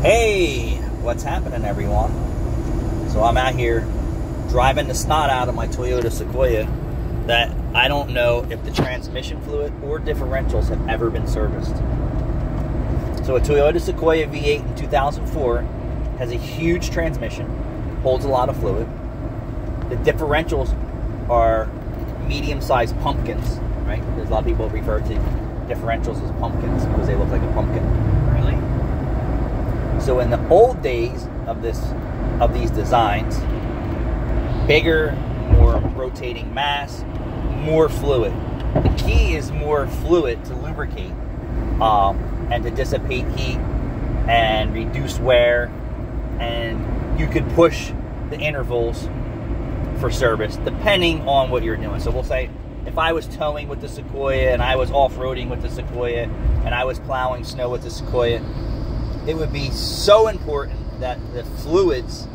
Hey, what's happening, everyone? So I'm out here driving the snot out of my Toyota Sequoia that I don't know if the transmission fluid or differentials have ever been serviced. So a Toyota Sequoia V8 in 2004 has a huge transmission, holds a lot of fluid. The differentials are medium-sized pumpkins, right? There's a lot of people refer to differentials as pumpkins because they look like a pumpkin. Really? So in the old days of these designs, bigger, more rotating mass, more fluid. The key is more fluid to lubricate and to dissipate heat and reduce wear, and you could push the intervals for service depending on what you're doing. So we'll say if I was towing with the Sequoia and I was off-roading with the Sequoia and I was plowing snow with the Sequoia, it would be so important that the fluids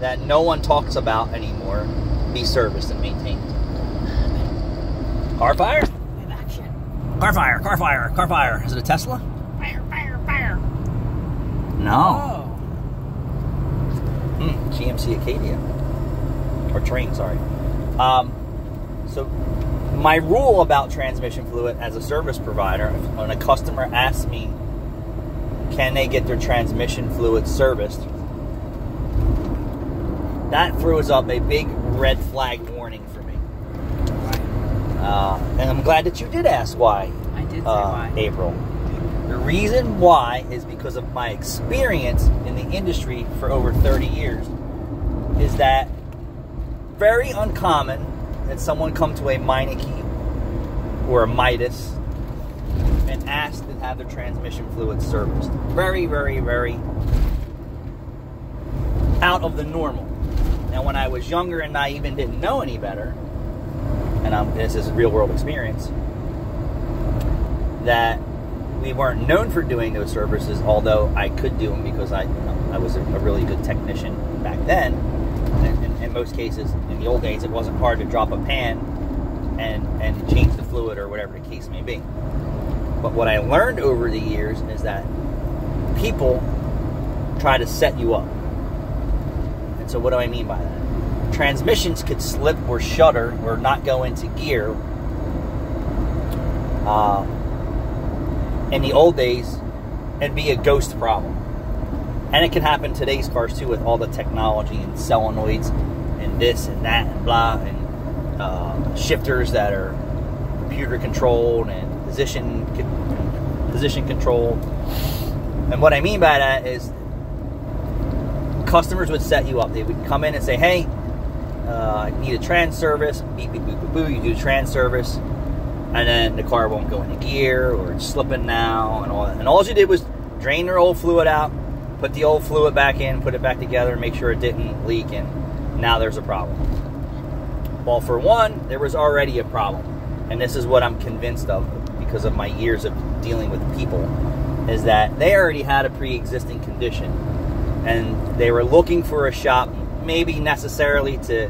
that no one talks about anymore be serviced and maintained. Car fire? We have action. Car fire, car fire, car fire. Is it a Tesla? Fire, fire, fire. No. GMC Acadia. Or train, sorry. So my rule about transmission fluid as a service provider, when a customer asks me, can they get their transmission fluid serviced? That throws up a big red flag warning for me. And I'm glad that you did ask why. I did say why. April. The reason why is because of my experience in the industry for over 30 years is that very uncommon that someone come to a Meineke or a Midas and ask to have their transmission fluid serviced. Very, very, very out of the normal. Now, when I was younger and naive and didn't know any better, and this is a real world experience, that we weren't known for doing those services, although I could do them because I was a really good technician back then. And in most cases, in the old days, it wasn't hard to drop a pan and change the fluid or whatever the case may be. But what I learned over the years is that people try to set you up. And so what do I mean by that? Transmissions could slip or shudder or not go into gear. In the old days, it'd be a ghost problem. And it can happen in today's cars too with all the technology and solenoids and this and that and blah, and shifters that are computer controlled and position controlled. And what I mean by that is customers would set you up. They would come in and say, hey, I need a trans service. Beep, beep, boop, boop, boo. You do the trans service, and then the car won't go into gear, or it's slipping now, and all that. And all you did was drain their old fluid out, put the old fluid back in, put it back together, make sure it didn't leak, and now there's a problem. Well, for one, there was already a problem. And this is what I'm convinced of because of my years of dealing with people, is that they already had a pre-existing condition. And they were looking for a shop, maybe necessarily to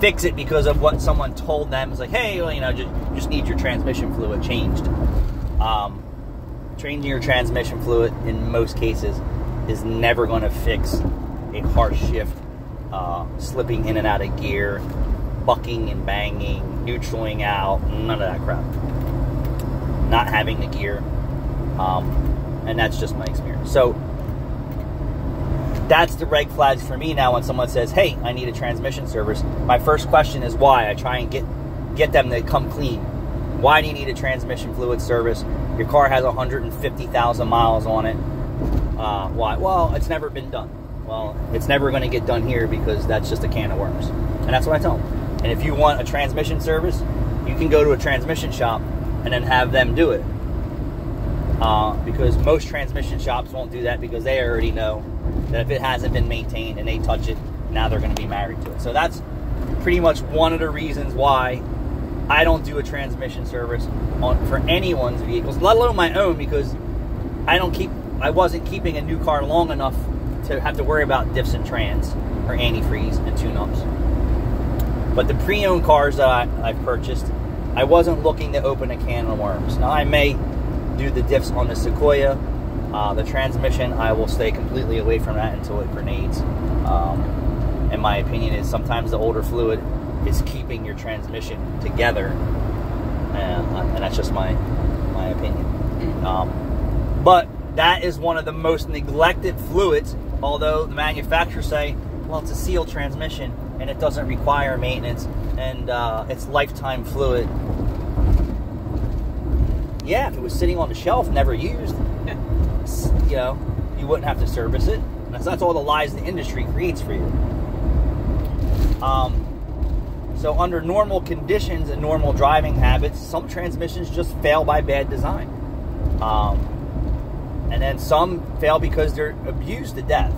fix it because of what someone told them. It's like, hey, well, you know, just need your transmission fluid changed. Changing your transmission fluid, in most cases, is never going to fix a harsh shift, slipping in and out of gear, bucking and banging, neutraling out, none of that crap. Not having the gear. And that's just my experience. So that's the red flags for me now when someone says, hey, I need a transmission service. My first question is why. I try and get them to come clean. Why do you need a transmission fluid service? Your car has 150,000 miles on it. Why? Well, it's never been done. Well, it's never going to get done here because that's just a can of worms. And that's what I tell them. And if you want a transmission service, you can go to a transmission shop and then have them do it. Because most transmission shops won't do that because they already know that if it hasn't been maintained and they touch it, now they're going to be married to it. So that's pretty much one of the reasons why I don't do a transmission service for anyone's vehicles, let alone my own, because I wasn't keeping a new car long enough to have to worry about diffs and trans or antifreeze and tune-ups. But the pre-owned cars that I've purchased, I wasn't looking to open a can of worms. Now, I may do the diffs on the Sequoia, The transmission, I will stay completely away from that until it grenades. In my opinion, is sometimes the older fluid is keeping your transmission together, and that's just my opinion. But that is one of the most neglected fluids, although the manufacturers say, well, it's a sealed transmission and it doesn't require maintenance and it's lifetime fluid. Yeah, if it was sitting on the shelf, never used, you know, you wouldn't have to service it. That's all the lies the industry creates for you. So under normal conditions and normal driving habits, some transmissions just fail by bad design. And then some fail because they're abused to death.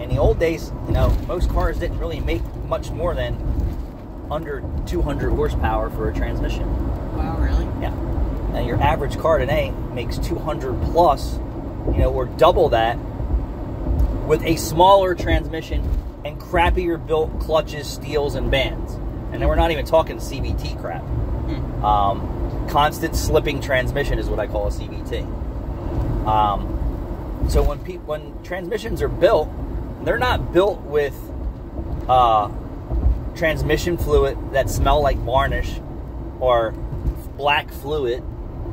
In the old days, you know, most cars didn't really make much more than under 200 horsepower for a transmission. Wow, really? Yeah. Now your average car today makes 200 plus, you know, or double that with a smaller transmission and crappier built clutches, steels, and bands. And then we're not even talking CVT crap. Constant slipping transmission is what I call a CVT. So when transmissions are built, they're not built with transmission fluid that smell like varnish or black fluid.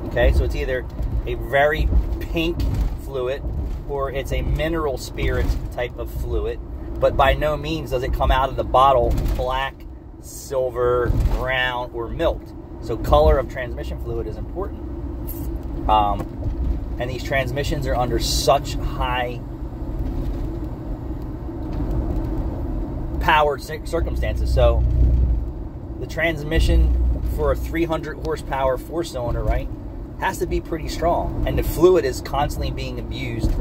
Okay, so it's either a very pink fluid or it's a mineral spirit type of fluid, but by no means does it come out of the bottle black, silver, brown, or milked. So color of transmission fluid is important. And these transmissions are under such high powered circumstances. So the transmission for a 300 horsepower 4-cylinder, right, has to be pretty strong. And the fluid is constantly being abused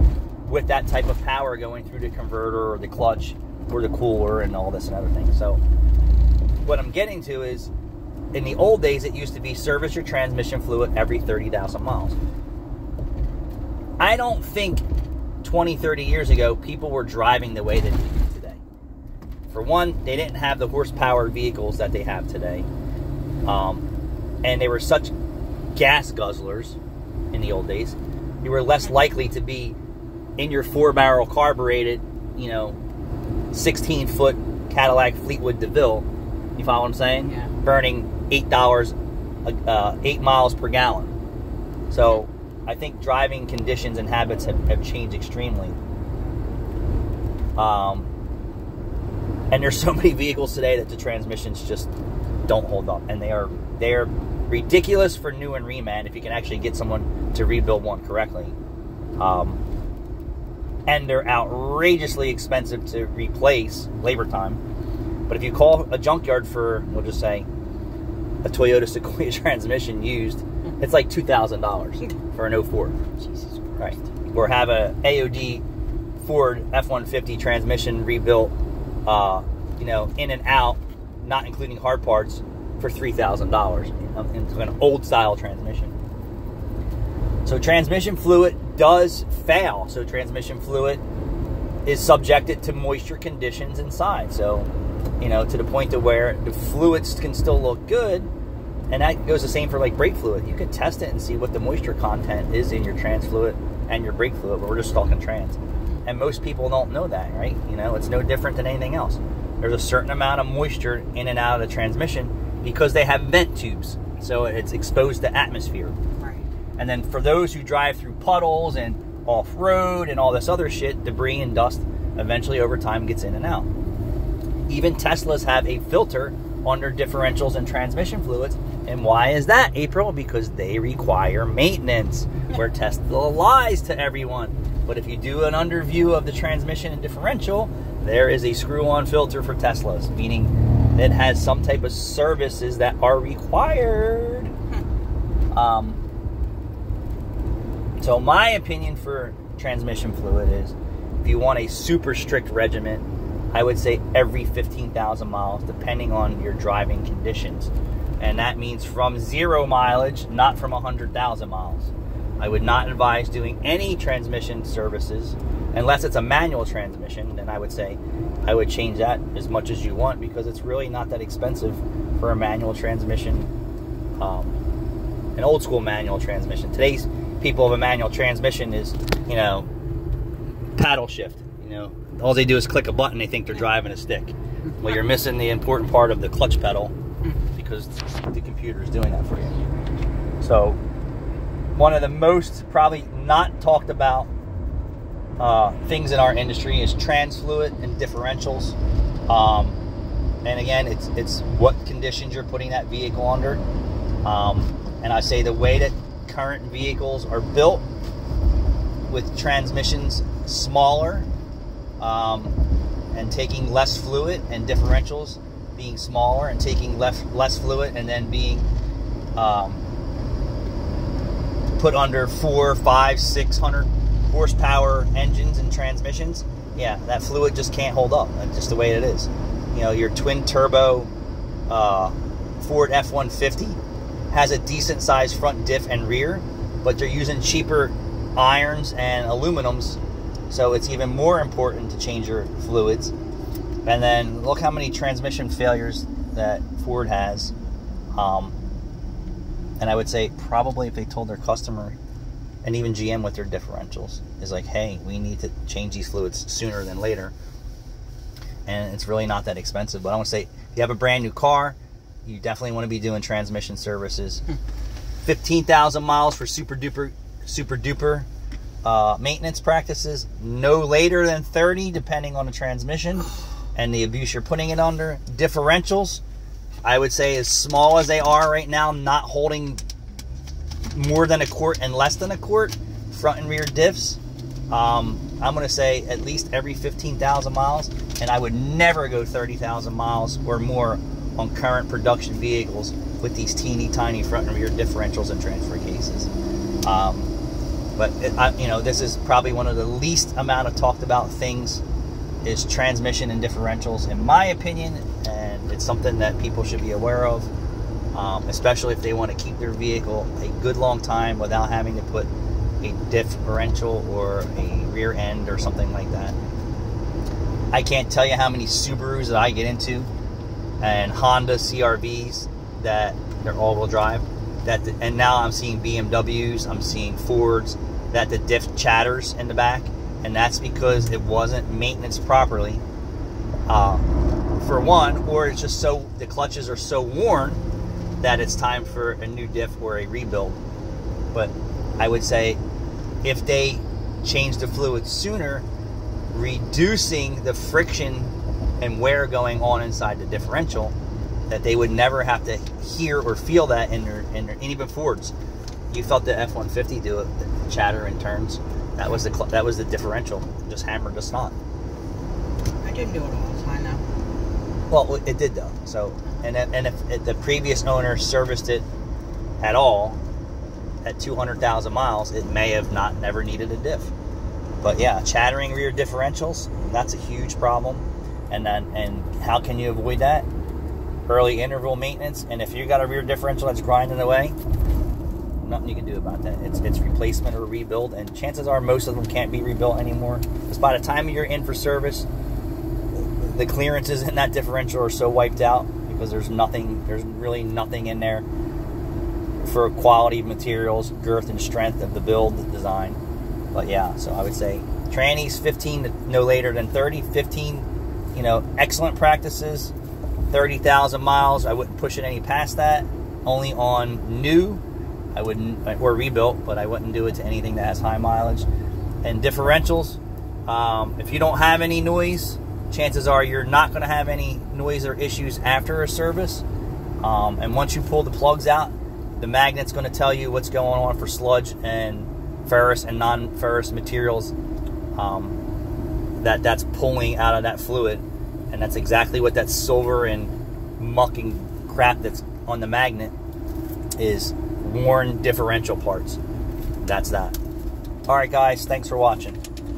with that type of power going through the converter or the clutch or the cooler and all this and other things. So what I'm getting to is, in the old days, it used to be service your transmission fluid every 30,000 miles. I don't think 20, 30 years ago, people were driving the way that they do today. For one, they didn't have the horsepower vehicles that they have today. And they were such gas guzzlers in the old days. You were less likely to be in your 4-barrel carbureted, you know, 16-foot Cadillac Fleetwood DeVille. You follow what I'm saying? Yeah. Burning $8 8 miles per gallon. So I think driving conditions and habits have changed extremely. And there's so many vehicles today that the transmissions just don't hold up, and they are ridiculous for new and reman if you can actually get someone to rebuild one correctly. And they're outrageously expensive to replace, labor time. But if you call a junkyard for, we'll just say, a Toyota Sequoia transmission used, it's like $2,000 for an 04. Jesus Christ. Right. Or have a AOD Ford F-150 transmission rebuilt, you know, in and out, not including hard parts, for $3,000 into an old style transmission. So transmission fluid does fail. So transmission fluid is subjected to moisture conditions inside. So, you know, to the point to where the fluids can still look good. And that goes the same for like brake fluid. You can test it and see what the moisture content is in your trans fluid and your brake fluid, but we're just talking trans. And most people don't know that, right? You know, it's no different than anything else. There's a certain amount of moisture in and out of the transmission because they have vent tubes. So it's exposed to atmosphere. Right. And then for those who drive through puddles and off-road and all this other shit, debris and dust eventually over time gets in and out. Even Teslas have a filter on their differentials and transmission fluids. And why is that, April? Because they require maintenance. Where Tesla lies to everyone. But if you do an underview of the transmission and differential, there is a screw-on filter for Teslas, meaning it has some type of services that are required. So my opinion for transmission fluid is, if you want a super strict regimen, I would say every 15,000 miles, depending on your driving conditions. And that means from 0 mileage, not from 100,000 miles. I would not advise doing any transmission services unless it's a manual transmission. Then I would say I would change that as much as you want, because it's really not that expensive for a manual transmission, an old school manual transmission. Today's people of a manual transmission is, you know, paddle shift. You know, all they do is click a button, they think they're driving a stick. Well, you're missing the important part of the clutch pedal because the computer is doing that for you. So one of the most probably not talked about things in our industry is trans fluid and differentials. And again, it's what conditions you're putting that vehicle under. And I say the way that current vehicles are built with transmissions smaller and taking less fluid, and differentials being smaller and taking less fluid, and then being put under 400, 500, 600 horsepower engines and transmissions, yeah, that fluid just can't hold up. That's just the way it is. You know, your twin turbo Ford F-150 has a decent sized front diff and rear, but they're using cheaper irons and aluminums, so it's even more important to change your fluids. And then look how many transmission failures that Ford has. And I would say probably if they told their customer, and even GM with their differentials, is like, hey, we need to change these fluids sooner than later. And it's really not that expensive. But I want to say, if you have a brand new car, you definitely want to be doing transmission services. 15,000 miles for super duper maintenance practices. No later than 30, depending on the transmission and the abuse you're putting it under. Differentials, I would say, as small as they are right now, not holding more than a quart and less than a quart, front and rear diffs, I'm going to say at least every 15,000 miles, and I would never go 30,000 miles or more on current production vehicles with these teeny tiny front and rear differentials and transfer cases. But you know, this is probably one of the least amount of talked about things, is transmission and differentials, in my opinion, and it's something that people should be aware of, especially if they want to keep their vehicle a good long time without having to put a differential or a rear end or something like that. I can't tell you how many Subarus that I get into and Honda CR-Vs that they're all-wheel drive, and now I'm seeing BMWs, I'm seeing Fords, that the diff chatters in the back, and that's because it wasn't maintenance properly, for one, or it's just so the clutches are so worn that it's time for a new diff or a rebuild. But I would say if they change the fluid sooner, reducing the friction and wear going on inside the differential, that they would never have to hear or feel that in their and even Fords. You felt the F-150 do it, the chatter in turns. That was the differential, just hammered the snot. I didn't do it all the time, though. Well, it did though. So, and if the previous owner serviced it at all at 200,000 miles, it may have never needed a diff. But yeah, chattering rear differentials, that's a huge problem. And how can you avoid that? Early interval maintenance. And if you got a rear differential that's grinding away, nothing you can do about that. It's replacement or rebuild, and chances are most of them can't be rebuilt anymore, because by the time you're in for service, the clearances in that differential are so wiped out because there's really nothing in there for quality of materials, girth and strength of the build design. But yeah, so I would say trannies 15 to no later than 30. 15, you know, excellent practices. 30,000 miles, I wouldn't push it any past that. Only on new, I wouldn't, or rebuilt, but I wouldn't do it to anything that has high mileage. And differentials, if you don't have any noise, chances are you're not going to have any noise or issues after a service. And once you pull the plugs out, the magnet's going to tell you what's going on for sludge and ferrous and non-ferrous materials that's pulling out of that fluid. And that's exactly what that silver and mucking crap that's on the magnet is. Worn differential parts. That's that. All right, guys, thanks for watching.